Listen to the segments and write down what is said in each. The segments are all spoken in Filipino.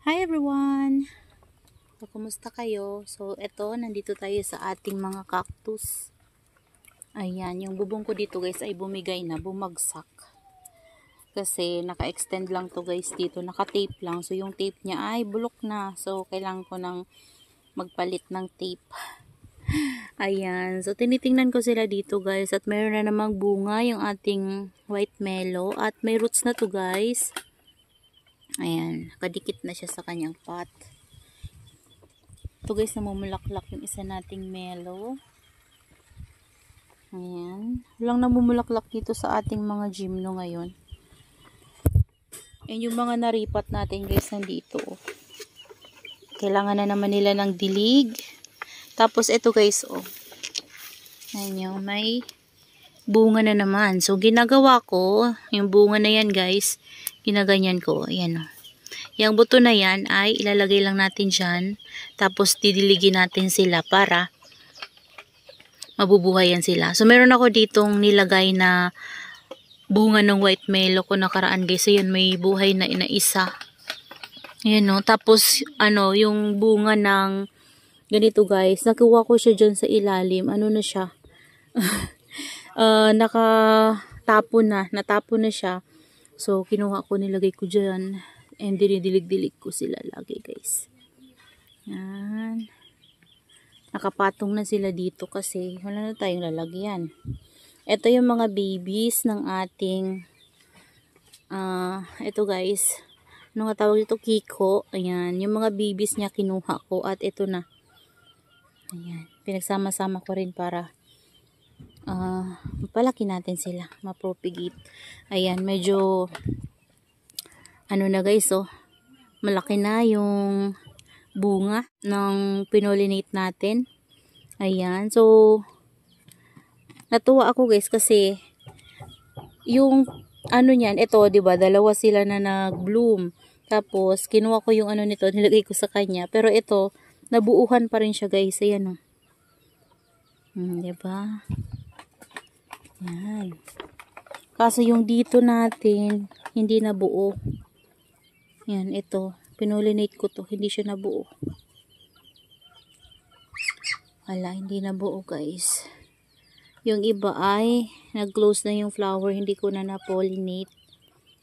Hi everyone! So, kumusta kayo? So, eto, nandito tayo sa ating mga cactus. Ayan, yung bubong ko dito guys ay bumigay na, bumagsak. Kasi naka-extend lang to guys dito, naka-tape lang. So, yung tape niya ay bulok na. So, kailangan ko nang magpalit ng tape. Ayan, so tinitingnan ko sila dito guys at mayroon na namang bunga yung ating white mellow at may roots na to guys. Ayan, nakadikit na siya sa kanyang pot. Ito guys, namumulaklak yung isa nating mellow. Ayan. Walang namumulaklak dito sa ating mga gymno ngayon. Ayan yung mga naripat natin guys, nandito. Kailangan na naman nila ng dilig. Tapos ito guys, oh. Ayan yung may bunga na naman. So, ginagawa ko, yung bunga na yan guys, ginaganyan ko. Ayan oh. Yung buto na yan ay ilalagay lang natin dyan. Tapos didiligin natin sila para mabubuhayan sila. So meron ako ditong nilagay na bunga ng white mellow ko nakaraan guys. So yun, may buhay na isa. Ayan no. Tapos ano, yung bunga ng ganito guys, nakuha ko siya dyan sa ilalim. Ano na siya? Natapon na siya. So kinuha ko, nilagay ko dyan. And dinidilig-dilig ko sila lagi guys. Yan. Nakapatong na sila dito kasi wala na tayong lalagyan. Ito yung mga babies ng ating ito guys. Ano nga tawag dito? Kiko. Ayan. Yung mga babies niya kinuha ko at ito na. Ayan. Pinagsama-sama ko rin para mapalaki natin sila. Mapropagate. Ayan. Medyo ano na guys, oh, malaki na yung bunga ng pinolinate natin. Ayan, so natuwa ako guys kasi yung ano niyan, ito, 'di ba? Dalawa sila na nag-bloom. Tapos kinuha ko yung ano nito, nilagay ko sa kanya. Pero ito, nabuuhan pa rin siya guys. Ayan oh. 'Di ba? Yan. Kaso yung dito natin hindi nabuo. Yan, ito. Pinolinate ko to. Hindi siya nabuo. Wala, hindi nabuo guys. Yung iba ay nag-close na yung flower. Hindi ko na na-pollinate.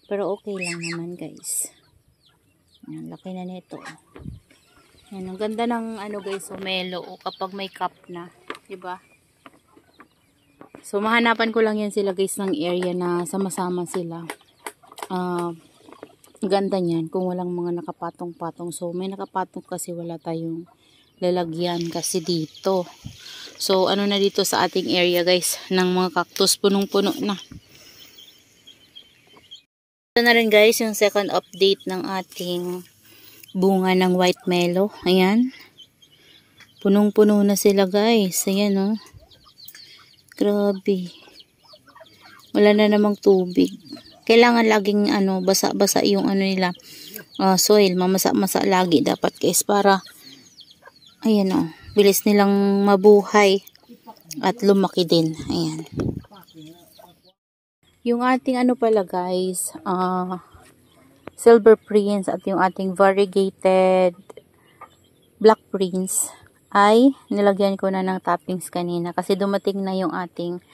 Pero okay lang naman guys. Yan, laki na nito. Yan, ang ganda ng ano guys, mellow kapag may cup na. Diba? So, mahanapan ko lang yan sila guys ng area na sama-sama sila. Ganda niyan kung walang mga nakapatong-patong. So may nakapatong kasi wala tayong lalagyan kasi dito. So ano na dito sa ating area guys ng mga cactus, punong-puno na. Ito na rin guys yung second update ng ating bunga ng white mellow. Ayan. Punong-puno na sila guys. Ayan oh. Grabe. Wala na namang tubig. Kailangan laging ano, basa-basa yung ano nila, soil, mamasa-masa lagi dapat guys para ayan oh, bilis nilang mabuhay at lumaki din. Ayan. Yung ating ano pala guys, silver prince at yung ating variegated black prince ay nilagyan ko na ng toppings kanina kasi dumating na yung ating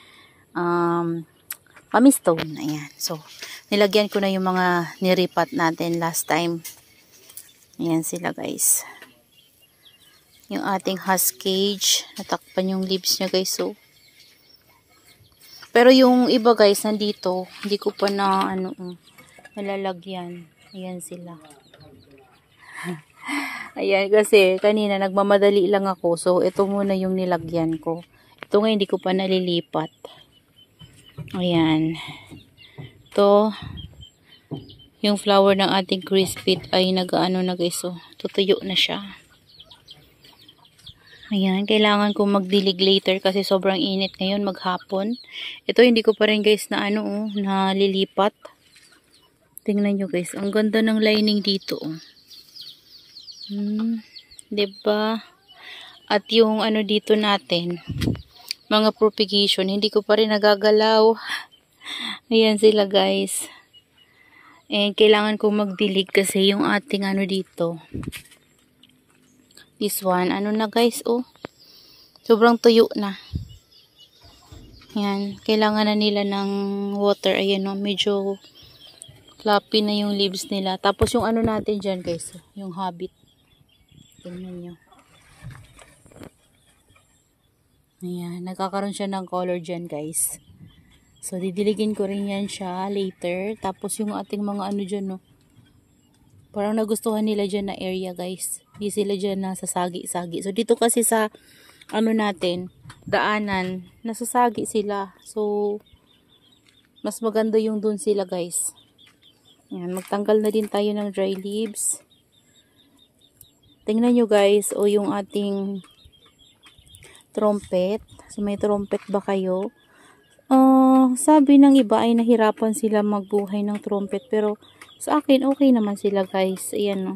pamistone. Ayan. So, nilagyan ko na yung mga niripat natin last time. Ayan sila guys. Yung ating husk cage. Natakpan yung leaves niya guys. So, pero yung iba guys, nandito. Hindi ko pa na nalalagyan. Ayan sila. Ayan kasi kanina nagmamadali lang ako. So, ito muna yung nilagyan ko. Ito nga hindi ko pa nalilipat. Ayan. Ito, yung flower ng ating crispit ay nag-ano na guys. So, tutuyo na siya. Ayan, kailangan ko magdilig later kasi sobrang init ngayon maghapon. Ito, hindi ko pa rin guys na nalilipat. Tingnan nyo guys, ang ganda ng lining dito. Diba? At yung ano dito natin, mga propagation, hindi ko pa rin nagagalaw. Ayan sila guys. And kailangan ko magdilig kasi yung ating ano dito. This one, ano na guys, oh. Sobrang tuyo na. Yan, kailangan na nila ng water. Ayan, oh, medyo floppy na yung leaves nila. Tapos yung ano natin dyan guys, yung habit. Tingnan nyo. Ayan, nagkakaroon siya ng color dyan guys. So, didiligin ko rin yan siya later. Tapos yung ating mga ano dyan, no. Parang nagustuhan nila dyan na area guys. Hindi sila dyan nasasagi-sagi. So, dito kasi sa ano natin, daanan, nasasagi sila. So, mas maganda yung dun sila guys. Ayan, magtanggal na din tayo ng dry leaves. Tingnan nyo guys, o yung ating trumpet. So, may trumpet ba kayo? Sabi ng iba ay nahirapan sila magbuhay ng trumpet. Pero, sa akin, okay naman sila guys. Ayan, no.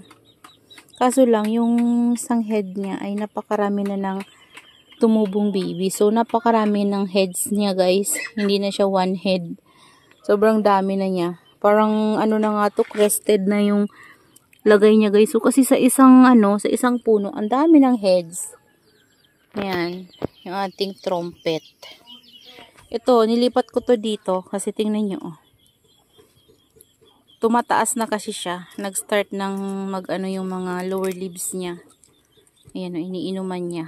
Kaso lang, yung isang head niya ay napakarami na ng tumubong baby. So, napakarami ng heads niya guys. Hindi na siya one head. Sobrang dami na niya. Parang, ano na nga to, crested na yung lagay niya guys. So, kasi sa isang, sa isang puno, ang dami ng heads. Ayan, yung ating trumpet. Ito, nilipat ko to dito kasi tingnan nyo, oh. Tumataas na kasi siya. Nag-start ng yung mga lower leaves niya. Ayan, oh, iniinuman niya.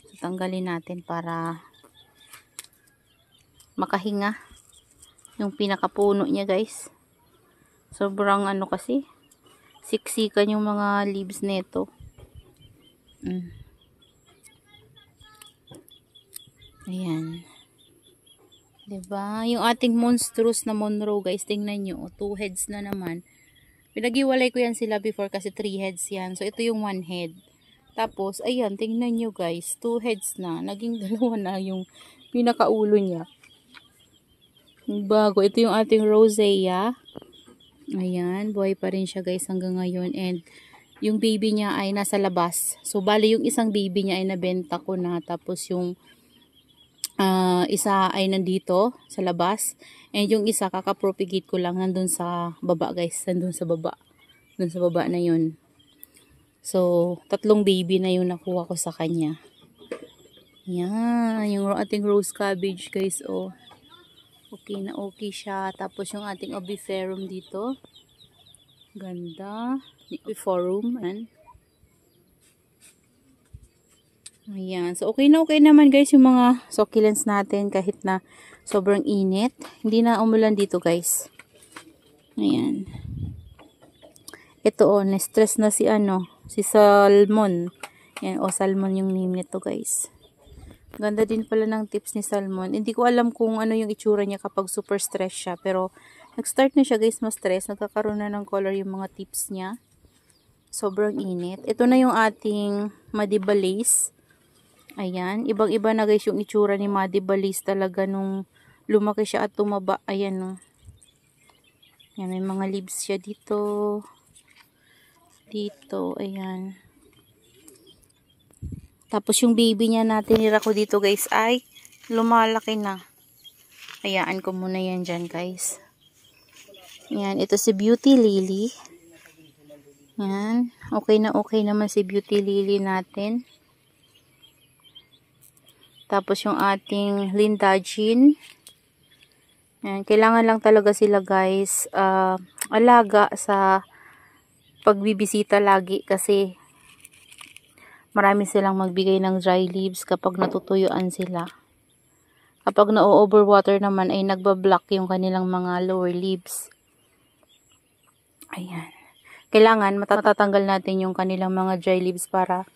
So, tanggalin natin para makahinga yung pinakapuno niya, guys. Sobrang kasi, siksikan yung mga leaves nito. Ayan. Diba? Yung ating monstrous na Monroe, guys, tingnan nyo. 2 heads na naman. Pinag-iwalay ko yan sila before kasi 3 heads yan. So, ito yung 1 head. Tapos, ayan, tingnan nyo, guys. 2 heads na. Naging 2 na yung pinakaulo niya. Bago. Ito yung ating rosea. Ayan. Buhay pa rin siya, guys, hanggang ngayon. And, yung baby niya ay nasa labas. So, bali yung isang baby niya ay nabenta ko na. Tapos, yung isa ay nandito sa labas, and yung isa kakapropagate ko lang nandun sa baba guys, nandun sa baba, dun sa baba na yun. So 3 baby na yung nakuha ko sa kanya. Yan, yung ating rose cabbage guys, oh. Okay na okay siya. Tapos yung ating obiferum dito, ganda, obiferum, ayan. So, okay na okay naman guys yung mga succulents natin kahit na sobrang init. Hindi na umulan dito guys. Ayan. Ito na-stress na si Salmon. Ayan, Salmon yung name nito guys. Ganda din pala ng tips ni Salmon. Hindi ko alam kung ano yung itsura niya kapag super stress siya. Pero, nag-start na siya guys ma-stress. Nagkakaroon na ng color yung mga tips niya. Sobrang init. Ito na yung ating Madibalis. Ayan, ibang-iba na guys yung itsura ni Madibalis talaga nung lumaki siya at tumaba. Ayan, no. Ayan, may mga leaves siya dito. Dito, ayan. Tapos yung baby niya na tinira ko dito guys ay lumalaki na. Hayaan ko muna yan dyan guys. Ayan, ito si Beauty Lily. Ayan, okay na okay naman si Beauty Lily natin. Tapos yung ating Lindajin. Ayan, kailangan lang talaga sila guys alaga sa pagbibisita lagi kasi marami silang magbigay ng dry leaves kapag natutuyuan sila. Kapag na-overwater naman ay nagbablock yung kanilang mga lower leaves. Ayan. Kailangan matatanggal natin yung kanilang mga dry leaves para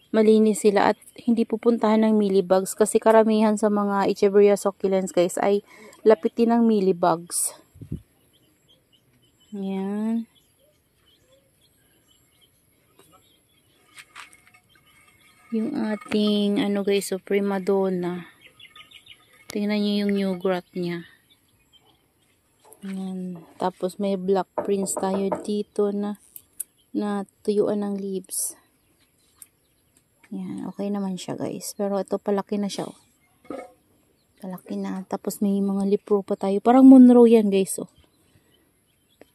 malinis sila at hindi pupuntahan ng mealybugs kasi karamihan sa mga Echeveria succulents guys ay lapitin ng mealybugs. Ayan. Yung ating guys, Prima Donna. Tingnan niyo yung new growth niya. Ayan. Tapos may Black Prince tayo dito na tuyuan ng leaves. Yan, okay naman siya guys. Pero ito palaki na siya. Oh. Palaki na. Tapos may mga lipro pa tayo. Parang Monroe yan guys. Oh.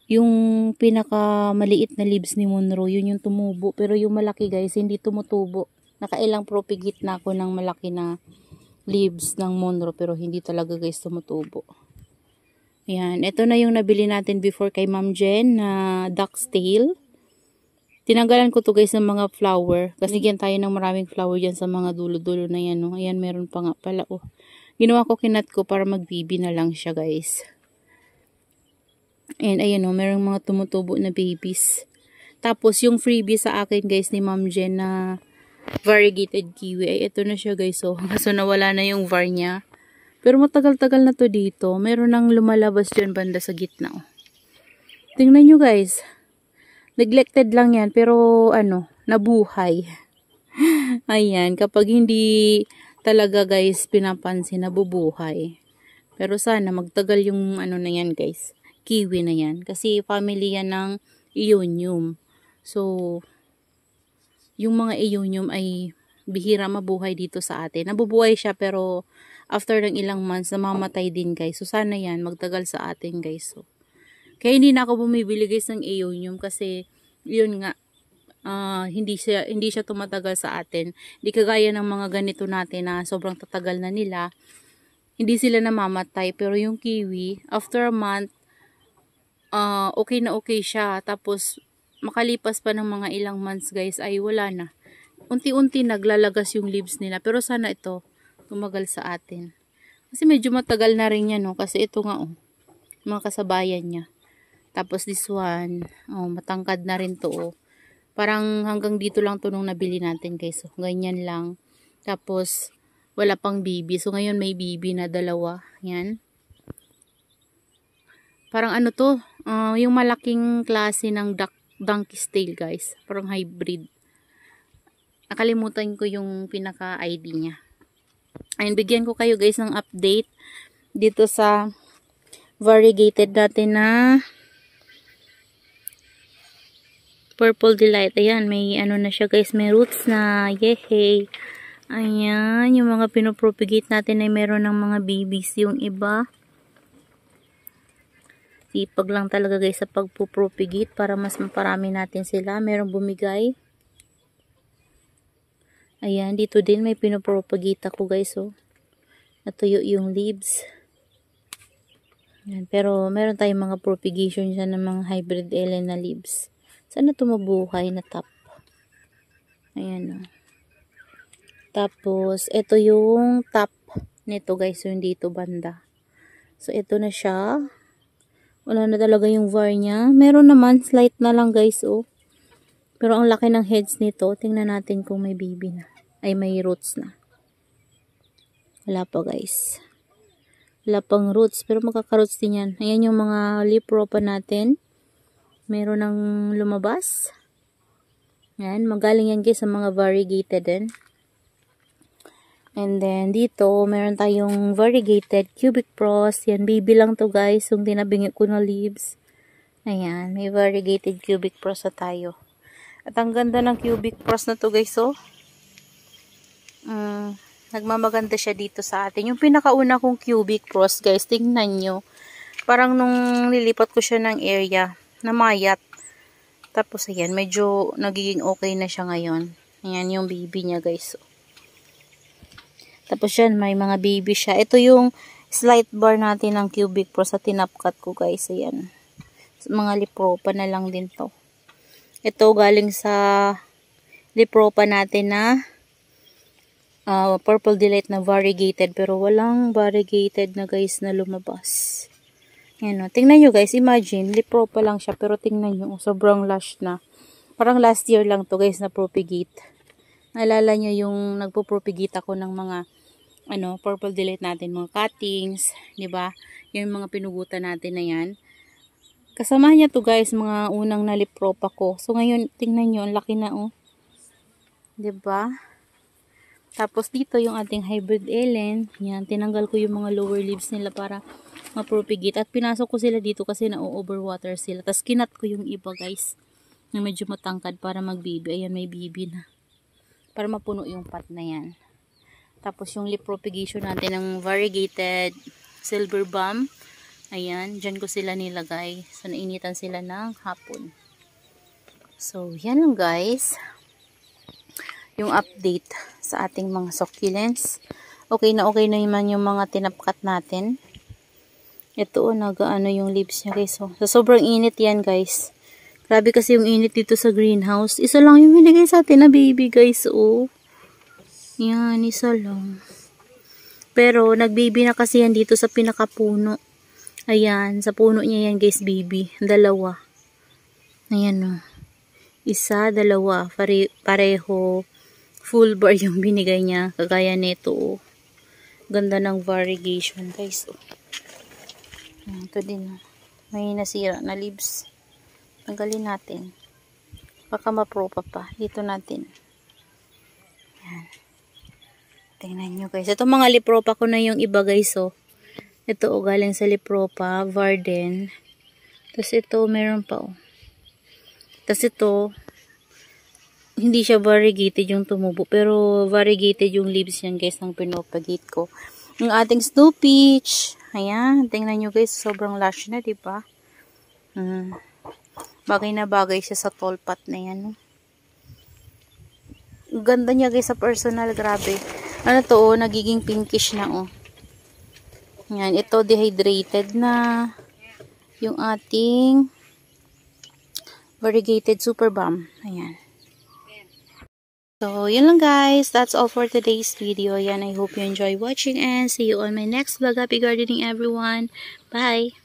Yung pinaka maliit na leaves ni Monroe, yun yung tumubo. Pero yung malaki guys, hindi tumutubo. Nakailang propagate na ako ng malaki na leaves ng Monroe. Pero hindi talaga guys tumutubo. Ayan. Ito na yung nabili natin before kay Ma'am Jen na duck's tail. Tinanggalan ko to guys ng mga flower. Kasi nagyan tayo ng maraming flower dyan sa mga dulo-dulo na yan. Oh. Ayan, meron pa nga pala. Oh. Ginawa ko kinat ko para magbibi na lang siya guys. And ayan oh, merong mga tumutubo na babies. Tapos yung freebie sa akin guys ni Ma'am Jen na variegated kiwi. Ay ito na siya guys. Oh. Kaso nawala na yung var niya. Pero matagal-tagal na to dito. Meron nang lumalabas dyan banda sa gitna. Oh. Tingnan nyo guys. Neglected lang yan, pero ano, nabuhay. Ayan, kapag hindi talaga guys pinapansin, nabubuhay. Pero sana magtagal yung ano na yan guys, kiwi na yan. Kasi family yan ng Aeonium. So, yung mga Aeonium ay bihira mabuhay dito sa atin. Nabubuhay siya pero after ng ilang months, namamatay din guys. So, sana yan, magtagal sa atin guys. So, kaya hindi na ako bumibili guys ng Aeonium kasi yun nga hindi siya tumatagal sa atin. Hindi kagaya ng mga ganito natin na sobrang tatagal na nila. Hindi sila namamatay pero yung kiwi after a month okay na okay siya. Tapos makalipas pa ng mga ilang months guys ay wala na. Unti-unti naglalagas yung leaves nila pero sana ito tumagal sa atin. Kasi medyo matagal na rin yan, no? Kasi ito nga oh, mga kasabayan niya. Tapos this one, oh, matangkad na rin to. Oh. Parang hanggang dito lang to nung nabili natin guys. So, ganyan lang. Tapos, wala pang bibi. So, ngayon may bibi na dalawa. Yan. Parang ano to, yung malaking klase ng donkey's tail guys. Parang hybrid. Nakalimutan ko yung pinaka-ID niya. Ayun, bigyan ko kayo guys ng update dito sa variegated natin na Purple Delight. Ayan, may ano na siya guys, may roots na. Yehey. Ayan, yung mga pinopropagate natin ay meron ng mga babies yung iba. Sipag lang talaga guys sa pagpupropagate para mas maparami natin sila. Merong bumigay. Ayan, dito din may pinopropagate ako guys. Oh. Natuyo yung leaves. Ayan, pero meron tayong mga propagation dyan ng mga hybrid ellen na leaves. Sana tumubuhay na top. Ayan o. Tapos, ito yung top nito guys. Yung dito banda. So, ito na siya. Wala na talaga yung var niya. Meron naman, slight na lang guys oh. Pero ang laki ng heads nito. Tingnan natin kung may baby na. Ay, may roots na. Wala pa guys. Wala pang roots. Pero makaka-roots din yan. Ayan yung mga lipro pa natin. Meron ng lumabas. Yan, magaling yan guys sa mga variegated din. And then dito, meron tayong variegated cubic frost. Yan, baby lang to guys. Yung tinabingi ko na leaves. Ayan, may variegated cubic frost na tayo. At ang ganda ng cubic frost na to guys, oh. Nagmamaganda siya dito sa atin. Yung pinakauna kong cubic frost guys, tingnan nyo. Parang nung nilipat ko siya ng area, namayat. Tapos ayan, medyo nagiging okay na siya ngayon. Ayan yung baby niya guys. Tapos yan, may mga baby siya. Ito yung slight bar natin ng cubic frost sa tinapkat ko guys. Ayan. Mga lipropa na lang din to. Ito galing sa lipropa natin na Purple Delight na variegated. Pero walang variegated na guys na lumabas. Ayan o. Tingnan nyo guys. Imagine, lipro pa lang siya. Pero tingnan nyo. Sobrang lush na. Parang last year lang to guys na propagate. Naalala nyo yung nagpo-propagate ako ng mga Purple Delight natin. Mga cuttings. Diba? Yung mga pinugutan natin na yan. Kasama niya to guys. Mga unang nalipro pa ko. So ngayon, tingnan nyo. Ang laki na oh. Diba? Tapos dito yung ating hybrid ellen. Yan. Tinanggal ko yung mga lower leaves nila para ma-propagate. At pinasok ko sila dito kasi na-overwater sila. Tapos kinat ko yung iba guys. Na medyo matangkad para mag-baby. Ayan, may baby na. Para mapuno yung pot na yan. Tapos yung leaf propagation natin ng variegated silver balm. Ayan, dyan ko sila nilagay. So, nainitan sila ng hapon. So, yan lang guys. Yung update sa ating mga succulents. Okay na naman yung mga tinapkat natin. Ito, nag-ano yung leaves niya guys. So, sobrang init yan guys. Grabe kasi yung init dito sa greenhouse. Isa lang yung binigay sa atin na baby guys. Oh. Yan, isa lang. Pero, nag-baby na kasi yan dito sa pinakapuno. Ayan, sa puno niya yan guys, baby. Dalawa. Ayan o. Isa, dalawa. Pareho. Full bar yung binigay niya. Kagaya nito o. Ganda ng variegation guys o. Ito din o. May nasira na leaves. Tanggalin natin. Baka mapropa pa. Dito natin. Ayan. Tingnan nyo guys. Ito mga lipropa ko na yung iba guys oh. Ito oh, galing sa lipropa, Varden. Tapos ito, meron pa oh. Tapos ito, hindi siya variegated yung tumubo. Pero variegated yung leaves yan guys ng pinopagate ko. Yung ating snow peach. Ayan, tingnan nyo guys. Sobrang lush na, diba? Bagay na bagay siya sa tall pot na yan. Oh. Ganda niya guys sa personal, grabe. Ano to oh, nagiging pinkish na oh. Yan, ito dehydrated na. Yung ating variegated super balm. Ayan. So, yun lang guys. That's all for today's video. Yan, I hope you enjoy watching and see you on my next vlog. Happy gardening everyone. Bye!